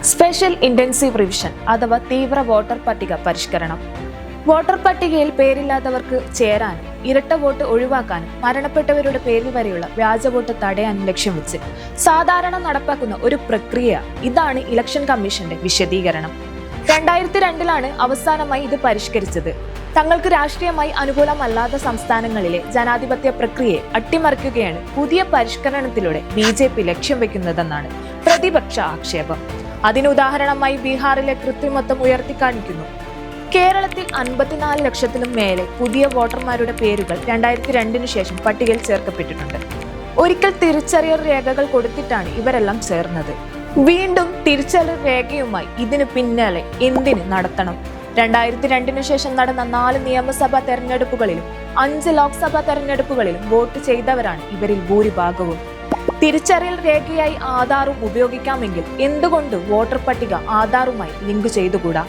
Special intensive revision അഥവാ തീവ്ര voter പട്ടിക പരിഷ്കരണം. വോട്ടർ പട്ടികയിൽ പേരില്ലാത്തവർക്ക് ചേരാനും ഇരട്ട വോട്ട് ഒഴിവാക്കാനും മരണപ്പെട്ടവരുടെ പേരിൽ വരെയുള്ള വ്യാജ വോട്ട് തടയാനും ലക്ഷ്യം വെച്ച് സാധാരണ നടപ്പാക്കുന്ന ഒരു പ്രക്രിയ. ഇതാണ് ഇലക്ഷൻ കമ്മീഷന്റെ വിശദീകരണം. 2002 അവസാനമായി ഇത് പരിഷ്കരിച്ചത്. തങ്ങൾക്ക് രാഷ്ട്രീയമായി അനുകൂലമല്ലാത്ത സംസ്ഥാനങ്ങളിലെ ജനാധിപത്യ പ്രക്രിയയെ അട്ടിമറിക്കുകയാണ് പുതിയ പരിഷ്കരണത്തിലൂടെ BJP ലക്ഷ്യം വെക്കുന്നതെന്നാണ് പ്രതിപക്ഷ ആക്ഷേപം. അതിനുദാഹരണമായി ബീഹാറിലെ കൃത്രിമത്വം ഉയർത്തിക്കാണിക്കുന്നു. കേരളത്തിൽ 54 ലക്ഷത്തിലും മേലെ പുതിയ വോട്ടർമാരുടെ പേരുകൾ 2002 ശേഷം പട്ടികയിൽ ചേർക്കപ്പെട്ടിട്ടുണ്ട്. ഒരിക്കൽ തിരിച്ചറിയൽ രേഖകൾ കൊടുത്തിട്ടാണ് ഇവരെല്ലാം ചേർന്നത്. വീണ്ടും തിരിച്ചറിയൽ രേഖയുമായി ഇതിന് പിന്നാലെ എന്തിന് നടത്തണം? 2002 ശേഷം നടന്ന 4 നിയമസഭാ തെരഞ്ഞെടുപ്പുകളിലും 5 ലോക്സഭാ തെരഞ്ഞെടുപ്പുകളിലും വോട്ട് ചെയ്തവരാണ് ഇവരിൽ ഭൂരിഭാഗവും. തിരിച്ചറിയൽ രേഖയായി ആധാറും ഉപയോഗിക്കാമെങ്കിൽ എന്തുകൊണ്ട് വോട്ടർ പട്ടിക ആധാറുമായി ലിങ്ക് ചെയ്തുകൂടാ?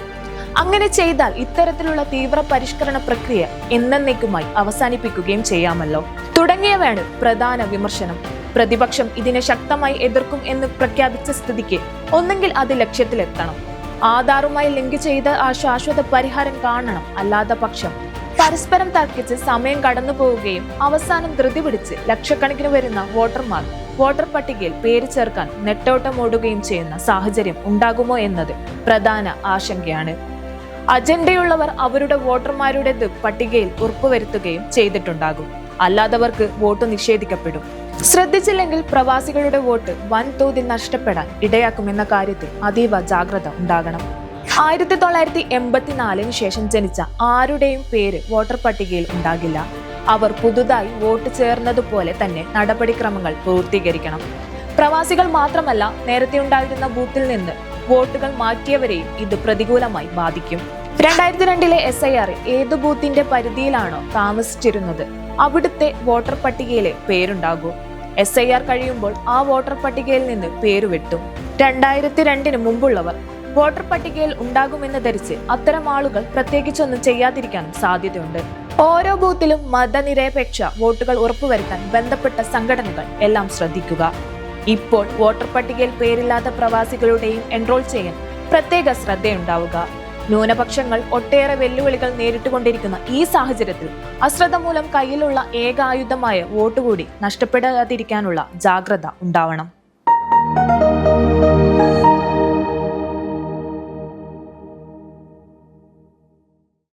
അങ്ങനെ ചെയ്താൽ ഇത്തരത്തിലുള്ള തീവ്ര പരിഷ്കരണ പ്രക്രിയ എന്നേക്കുമായി അവസാനിപ്പിക്കുകയും ചെയ്യാമല്ലോ തുടങ്ങിയവയാണ് പ്രധാന വിമർശനം. പ്രതിപക്ഷം ഇതിനെ ശക്തമായി എതിർക്കും എന്ന് പ്രഖ്യാപിച്ച സ്ഥിതിക്ക് ഒന്നെങ്കിൽ അത് ലക്ഷ്യത്തിലെത്തണം. ആധാറുമായി ലിങ്ക് ചെയ്ത ആ ശാശ്വത പരിഹാരം കാണണം. അല്ലാത്ത പക്ഷം പരസ്പരം തർക്കിച്ച് സമയം കടന്നു പോവുകയും അവസാനം ധൃതി പിടിച്ച് ലക്ഷക്കണക്കിന് വരുന്ന വോട്ടർമാർ വോട്ടർ പട്ടികയിൽ പേര് ചേർക്കാൻ നെട്ടോട്ടമോടുകയും ചെയ്യുന്ന സാഹചര്യം ഉണ്ടാകുമോ എന്നത് പ്രധാന ആശങ്കയാണ്. അജണ്ടയുള്ളവർ അവരുടെ വോട്ടർമാരുടേത് പട്ടികയിൽ ഉറപ്പുവരുത്തുകയും ചെയ്തിട്ടുണ്ടാകും. അല്ലാത്തവർക്ക് വോട്ട് നിഷേധിക്കപ്പെടും. ശ്രദ്ധിച്ചില്ലെങ്കിൽ പ്രവാസികളുടെ വോട്ട് വൻതോതിൽ നഷ്ടപ്പെടാൻ ഇടയാക്കുമെന്ന കാര്യത്തിൽ അതീവ ജാഗ്രത ഉണ്ടാകണം. 1984 ശേഷം ജനിച്ച ആരുടെയും പേര് വോട്ടർ പട്ടികയിൽ ഉണ്ടാകില്ല. അവർ പുതുതായി വോട്ട് ചേർന്നതുപോലെ തന്നെ നടപടിക്രമങ്ങൾ പൂർത്തീകരിക്കണം. പ്രവാസികൾ മാത്രമല്ല, നേരത്തെ ഉണ്ടായിരുന്ന ബൂത്തിൽ നിന്ന് വോട്ടുകൾ മാറ്റിയവരെയും ഇത് പ്രതികൂലമായി ബാധിക്കും. 2002 SIR ഏത് ബൂത്തിന്റെ പരിധിയിലാണോ താമസിച്ചിരുന്നത് അവിടുത്തെ വോട്ടർ പട്ടികയിലെ പേരുണ്ടാകൂ. SIR കഴിയുമ്പോൾ ആ വോട്ടർ പട്ടികയിൽ നിന്ന് പേര് വെട്ടും. 2002 മുമ്പുള്ളവർ വോട്ടർ പട്ടികയിൽ ഉണ്ടാകുമെന്ന് ധരിച്ച് അത്തരം ആളുകൾ പ്രത്യേകിച്ചൊന്നും ചെയ്യാതിരിക്കാനും സാധ്യതയുണ്ട്. ഓരോ ബൂത്തിലും മതനിരപേക്ഷ വോട്ടുകൾ ഉറപ്പുവരുത്താൻ ബന്ധപ്പെട്ട സംഘടനകൾ എല്ലാം ശ്രദ്ധിക്കുക. ഇപ്പോൾ വോട്ടർ പട്ടികയിൽ പേരില്ലാത്ത പ്രവാസികളുടെയും എൻറോൾ ചെയ്യാൻ പ്രത്യേക ശ്രദ്ധയുണ്ടാവുക. ന്യൂനപക്ഷങ്ങൾ ഒട്ടേറെ വെല്ലുവിളികൾ നേരിട്ടുകൊണ്ടിരിക്കുന്ന ഈ സാഹചര്യത്തിൽ അശ്രദ്ധ മൂലം കയ്യിലുള്ള ഏക ആയുധമായ വോട്ട് കൂടി നഷ്ടപ്പെടാതിരിക്കാനുള്ള ജാഗ്രത ഉണ്ടാവണം.